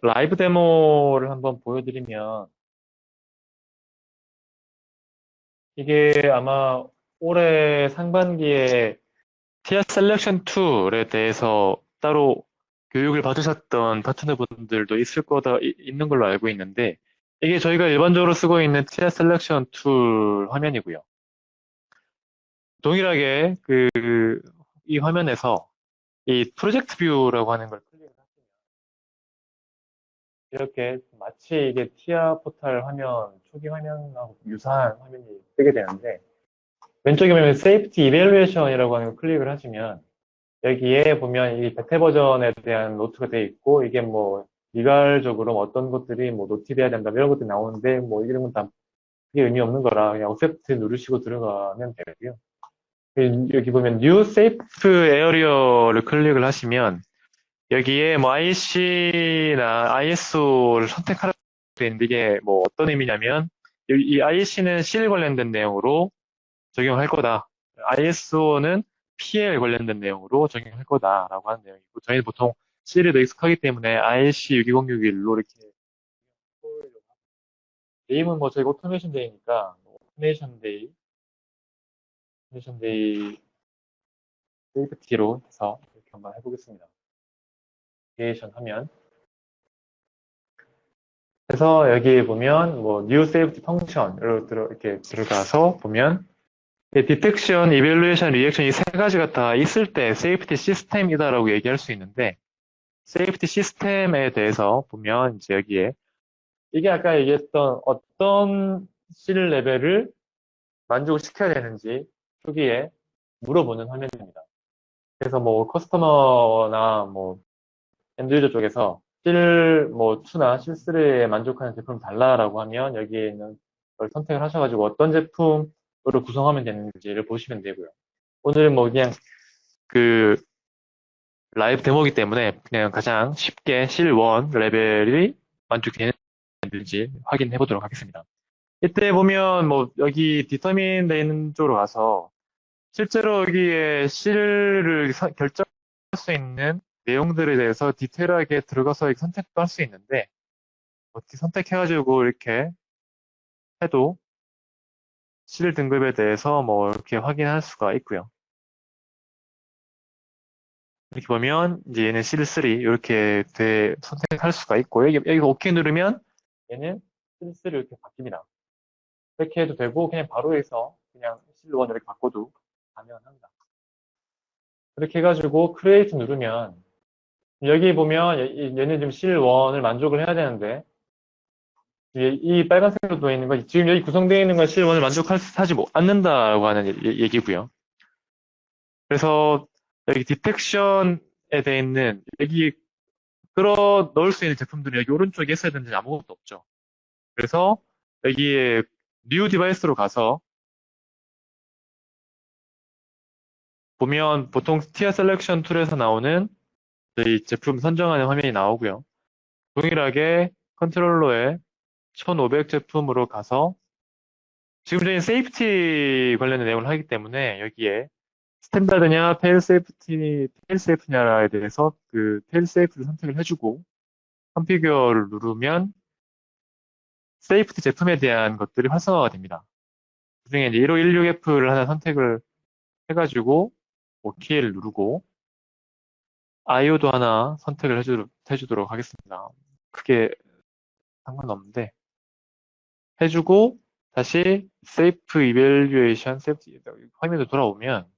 라이브 데모를 한번 보여드리면, 이게 아마 올해 상반기에 티어 셀렉션 툴에 대해서 따로 교육을 받으셨던 파트너분들도 있을 거다, 있는 걸로 알고 있는데, 이게 저희가 일반적으로 쓰고 있는 티어 셀렉션 툴 화면이고요. 동일하게 이 화면에서 이 프로젝트 뷰라고 하는 걸 클릭을 하시면, 이렇게 마치 이게 티아 포탈 화면, 초기 화면하고 유사한 화면이 뜨게 되는데, 왼쪽에 보면 세이프티 이밸루에이션이라고 하는 걸 클릭을 하시면 여기에 보면 이 베타 버전에 대한 노트가 되어 있고 이게 뭐 일괄적으로 뭐 어떤 것들이 뭐 노티돼야 된다 이런 것들이 나오는데 뭐 이런 건 다 크게 의미 없는 거라 그냥 어셉트 누르시고 들어가면 되고요. 여기 보면 New Safe Area를 클릭을 하시면 여기에 뭐 IC나 ISO를 선택하라고 되어 있는데 이게 뭐 어떤 의미냐면 이 IC는 실 관련된 내용으로 적용할 거다. ISO는 PL 관련된 내용으로 적용할 거다라고 하는 내용이고, 저희는 보통 C에도 익숙하기 때문에 IC 62061로 이렇게, 네임은 뭐 저희가 오토메이션 데이니까, 오토메이션 데이 세이프티로 해서 이렇게 한번 해보겠습니다. 크리에이션 하면. 그래서 여기 보면 뭐 New Safety Function으로 이렇게 들어가서 보면 디텍션, 이벨루에이션, 리액션 이 세 가지가 다 있을 때 세이프티 시스템이다라고 얘기할 수 있는데 세이프티 시스템에 대해서 보면 이제 여기에 이게 아까 얘기했던 어떤 실 레벨을 만족시켜야 되는지 초기에 물어보는 화면입니다. 그래서 뭐 커스터머나 뭐 엔드유저 쪽에서 실 2나 실 3에 만족하는 제품 달라라고 하면 여기에 있는 걸 선택을 하셔가지고 어떤 제품으로 구성하면 되는지를 보시면 되고요. 오늘은 뭐 그냥 그 라이브 데모이기 때문에 그냥 가장 쉽게 실 1 레벨이 만족되는지 확인해 보도록 하겠습니다. 이때 보면 뭐 여기 디터민 돼 있는 쪽으로 가서 실제로 여기에 실을 결정할 수 있는 내용들에 대해서 디테일하게 들어가서 선택도 할 수 있는데 어떻게 선택해가지고 이렇게 해도 실 등급에 대해서 뭐 이렇게 확인할 수가 있고요. 이렇게 보면 이제 얘는 실3 이렇게 선택할 수가 있고 여기서 OK 누르면 얘는 실3 이렇게 바뀝니다. 이렇게 해도 되고 그냥 바로 해서 그냥 실1 이렇게 바꿔도 가능합니다. 그렇게 해가지고 크리에이트 누르면 여기 보면 얘는 지금 실1을 만족을 해야 되는데 이 빨간색으로 되어 있는 건 지금 여기 구성되어 있는 건 실1을 만족하지 않는다고 하는 얘기고요. 그래서 여기 디텍션에 되어 있는 여기 끌어 넣을 수 있는 제품들이 여기 오른쪽에 있어야 되는지 아무것도 없죠. 그래서 여기에 New Device로 가서 보면 보통 티어 셀렉션 툴에서 나오는 이 제품 선정하는 화면이 나오고요. 동일하게 컨트롤러에 1500 제품으로 가서 지금 저희는 세이프티 관련된 내용을 하기 때문에 여기에 스탠다드냐, 테일 세이프냐에 대해서 그 테일 세이프를 선택을 해주고 컨피규어를 누르면 세이프티 제품에 대한 것들이 활성화가 됩니다. 그중에 이제 1516F를 하나 선택을 해가지고 OK를 누르고 IO도 하나 선택을 해주도록 하겠습니다. 크게 상관없는데 해주고 다시 세이프 이밸류에이션 세이프티 화면으로 돌아오면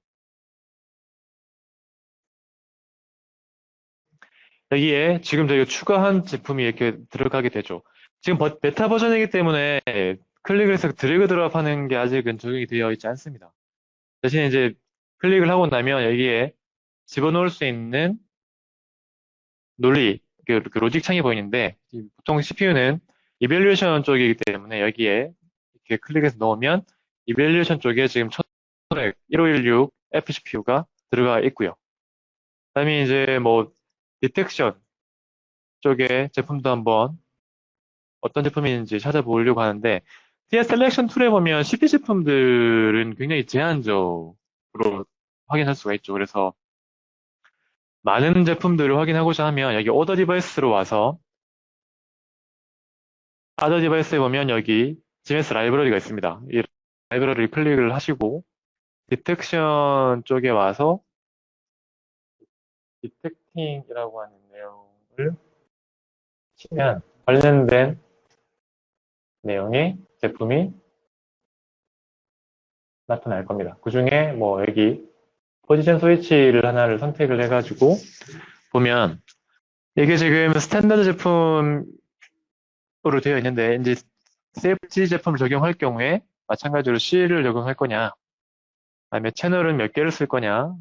여기에 지금 저희가 추가한 제품이 이렇게 들어가게 되죠. 지금 베타 버전이기 때문에 클릭을 해서 드래그 드롭 하는 게 아직은 적용이 되어 있지 않습니다. 대신 이제 클릭을 하고 나면 여기에 집어넣을 수 있는 논리, 그 로직 창이 보이는데 보통 CPU는 이밸류에이션 쪽이기 때문에 여기에 이렇게 클릭해서 넣으면 이밸류에이션 쪽에 지금 1516 FCPU가 들어가 있고요. 그다음에 이제 뭐 디텍션 쪽에 제품도 한번 어떤 제품인지 찾아보려고 하는데 TS 셀렉션 툴에 보면 CP 제품들은 굉장히 제한적으로 확인할 수가 있죠. 그래서 많은 제품들을 확인하고자 하면 여기 오더 디바이스로 와서 other device에 보면 여기 GMS 라이브러리가 있습니다. 이 라이브러리를 클릭을 하시고 디텍션 쪽에 와서 디텍팅이라고 하는 내용을 치면 관련된 내용의 제품이 나타날 겁니다. 그 중에 뭐 여기 포지션 스위치를 하나를 선택을 해가지고 보면 이게 지금 스탠다드 제품으로 되어 있는데 이제 세이프티 제품을 적용할 경우에 마찬가지로 C를 적용할 거냐, 그다음에 채널은 몇 개를 쓸 거냐,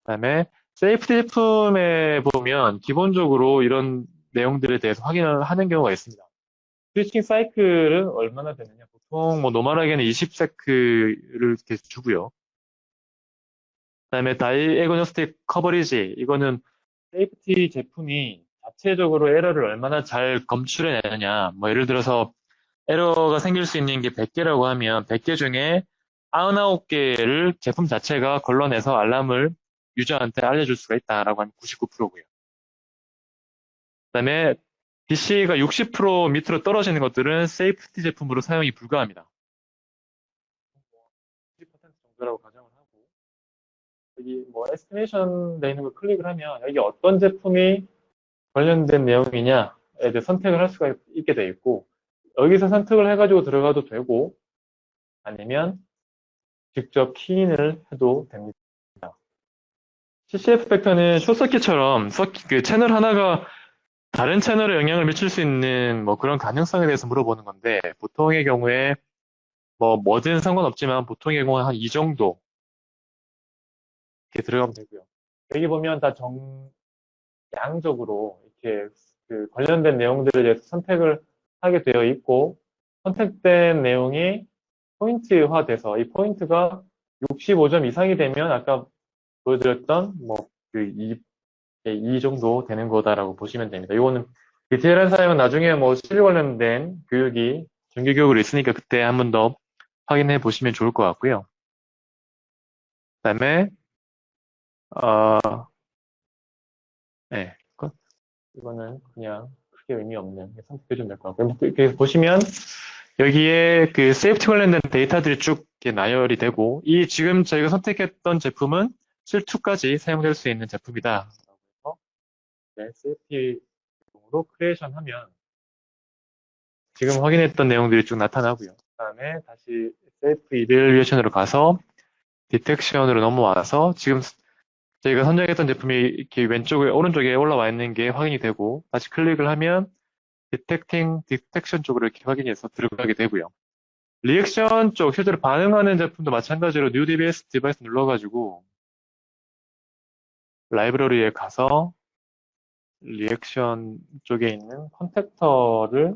그다음에 세이프티 제품에 보면 기본적으로 이런 내용들에 대해서 확인을 하는 경우가 있습니다. 스위칭 사이클은 얼마나 되느냐? 보통 뭐 노멀하게는 20세크를 이렇게 주고요. 그다음에 다이애그노스틱 커버리지, 이거는 세이프티 제품이 자체적으로 에러를 얼마나 잘 검출해내느냐. 뭐 예를 들어서 에러가 생길 수 있는 게 100개라고 하면 100개 중에 99개를 제품 자체가 걸러내서 알람을 유저한테 알려줄 수가 있다라고 하면 99%고요. 그다음에 DC가 60% 밑으로 떨어지는 것들은 세이프티 제품으로 사용이 불가합니다. 90% 정도라고 가정을 하고, 여기 뭐 에스티메이션 되어 있는 걸 클릭을 하면 여기 어떤 제품이 관련된 내용이냐에 대해 선택을 할 수가 있게 되어 있고, 여기서 선택을 해가지고 들어가도 되고, 아니면 직접 키인을 해도 됩니다. CCF 팩터는 숏서킷처럼 그 채널 하나가 다른 채널에 영향을 미칠 수 있는 뭐 그런 가능성에 대해서 물어보는 건데, 보통의 경우에 뭐든 상관없지만 보통의 경우에 한 이 정도 이렇게 들어가면 되고요. 여기 보면 다 양적으로 이렇게 그 관련된 내용들에 대해서 선택을 하게 되어 있고, 선택된 내용이 포인트화돼서 이 포인트가 65점 이상이 되면 아까 보여드렸던 이 정도 되는 거다라고 보시면 됩니다. 이거는 디테일한 사항은 나중에 뭐 실 관련된 교육이 정규 교육으로 있으니까 그때 한 번 더 확인해 보시면 좋을 것 같고요. 그다음에 네, 이거는 그냥 크게 의미 없는 선택해 주면 될 것 같고요. 이렇게 보시면 여기에 그 세이프티 관련된 데이터들이 쭉 이렇게 나열이 되고, 이 지금 저희가 선택했던 제품은 실2까지 사용될 수 있는 제품이다. 그래서 네, 세이프티용으로 크리에이션 하면 지금 확인했던 내용들이 쭉 나타나고요. 그 다음에 다시 셀프 이밸리에이션으로 가서 디텍션으로 넘어와서 지금 저희가 선정했던 제품이 이렇게 오른쪽에 올라와 있는 게 확인이 되고, 다시 클릭을 하면 디텍션 쪽으로 이렇게 확인해서 들어가게 되고요. 리액션 쪽, 실제로 반응하는 제품도 마찬가지로 New 디바이스 눌러가지고 라이브러리에 가서 리액션 쪽에 있는 컨택터를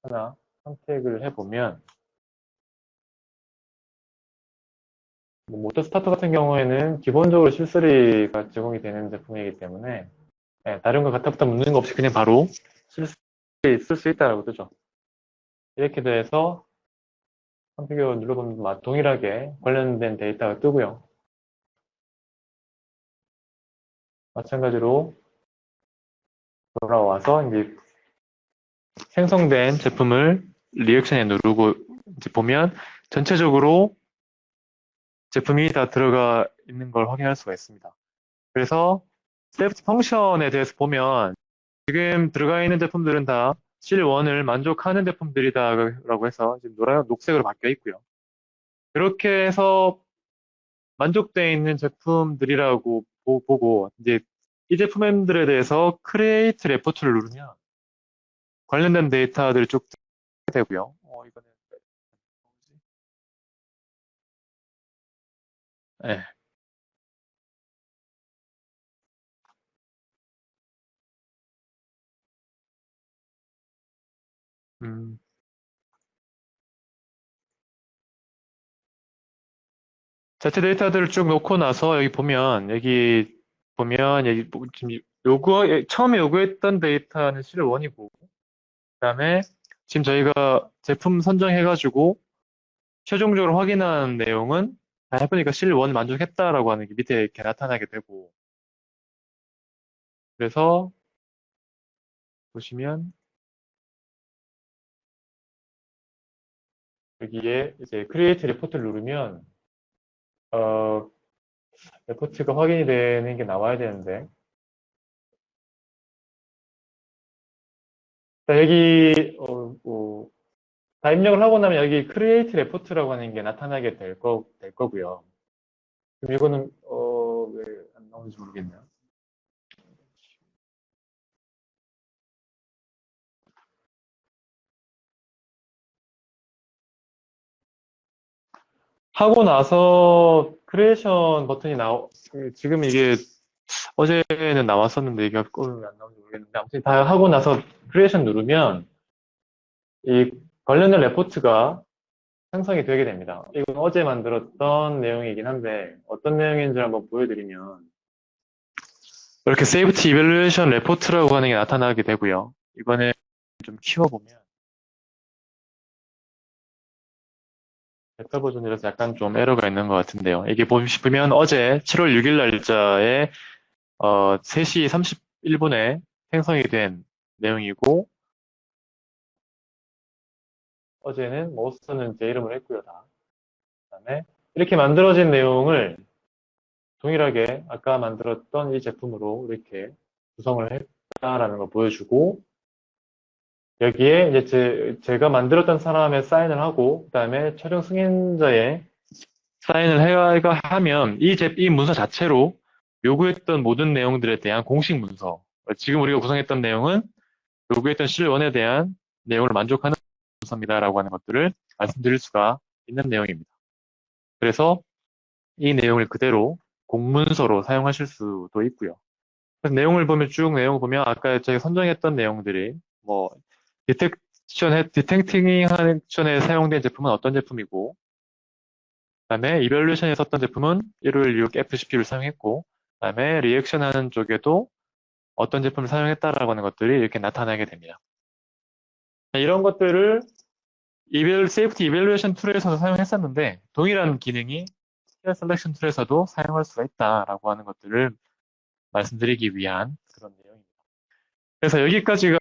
하나 선택을 해보면, 모터 스타터 같은 경우에는 기본적으로 C3가 제공이 되는 제품이기 때문에 다른 거 갖다 붙다 묻는 거 없이 그냥 바로 C3 쓸 수 있다라고 뜨죠. 이렇게 돼서 컨피규어 눌러보면 동일하게 관련된 데이터가 뜨고요. 마찬가지로 돌아와서 이제 생성된 제품을 리액션에 누르고 이제 보면 전체적으로 제품이 다 들어가 있는 걸 확인할 수가 있습니다. 그래서 세이프티 펑션에 대해서 보면 지금 들어가 있는 제품들은 다 실1을 만족하는 제품들이다라고 해서 지금 녹색으로 바뀌어 있고요. 이렇게 해서 만족되어 있는 제품들이라고 보고 이제 이 제품들에 대해서 크리에이트 레포트를 누르면 관련된 데이터들이 쭉 되고요. 이거는 네. 음, 자체 데이터들을 쭉 놓고 나서 여기 보면 지금 처음에 요구했던 데이터는 실1이고, 그다음에 지금 저희가 제품 선정해가지고 최종적으로 확인한 내용은 해보니까 실1 만족했다라고 하는 게 밑에 이렇게 나타나게 되고, 그래서 보시면 여기에 이제 크리에이트 레포트를 누르면 어, 레포트가 확인이 되는 게 나와야 되는데 자, 여기 다 입력을 하고 나면 여기 크리에이트 레포트라고 하는 게 나타나게 될 거고요. 그럼 이거는 왜 안 나오는지 모르겠네요. 하고 나서 크리에이션 버튼이 지금 이게 어제는 나왔었는데 이게 왜안 나오는지 모르겠는데 아무튼 다 하고 나서 크리에이션 누르면 이 관련된 레포트가 생성이 되게 됩니다. 이건 어제 만들었던 내용이긴 한데 어떤 내용인지 한번 보여드리면 이렇게 세이프티 이밸루에이션 레포트라고 하는 게 나타나게 되고요. 이번에 좀 키워보면 베타 버전이라서 약간 좀 에러가 있는 것 같은데요. 이게 보시면 어제 7월 6일 날짜에 3시 31분에 생성이 된 내용이고 어제는 머스는 제 이름을 했고요. 그다음에 이렇게 만들어진 내용을 동일하게 아까 만들었던 이 제품으로 이렇게 구성을 했다라는 걸 보여주고 여기에 이제 제가 만들었던 사람의 사인을 하고 그다음에 촬영 승인자의 사인을 하면 이 문서 자체로 요구했던 모든 내용들에 대한 공식 문서 지금 우리가 구성했던 내용은 요구했던 실1에 대한 내용을 만족하는 문서입니다라고 하는 것들을 말씀드릴 수가 있는 내용입니다. 그래서 이 내용을 그대로 공문서로 사용하실 수도 있고요. 그래서 내용을 보면 쭉 내용을 보면 아까 제가 선정했던 내용들이 뭐 디텍팅 하는 액션에 사용된 제품은 어떤 제품이고 그다음에 이별루에이션에 썼던 제품은 156 FCP를 사용했고 그다음에 리액션 하는 쪽에도 어떤 제품을 사용했다라고 하는 것들이 이렇게 나타나게 됩니다. 이런 것들을 세이프티 이밸루에이션 툴에서도 사용했었는데 동일한 기능이 스케일 셀렉션 툴에서도 사용할 수가 있다라고 하는 것들을 말씀드리기 위한 그런 내용입니다. 그래서 여기까지가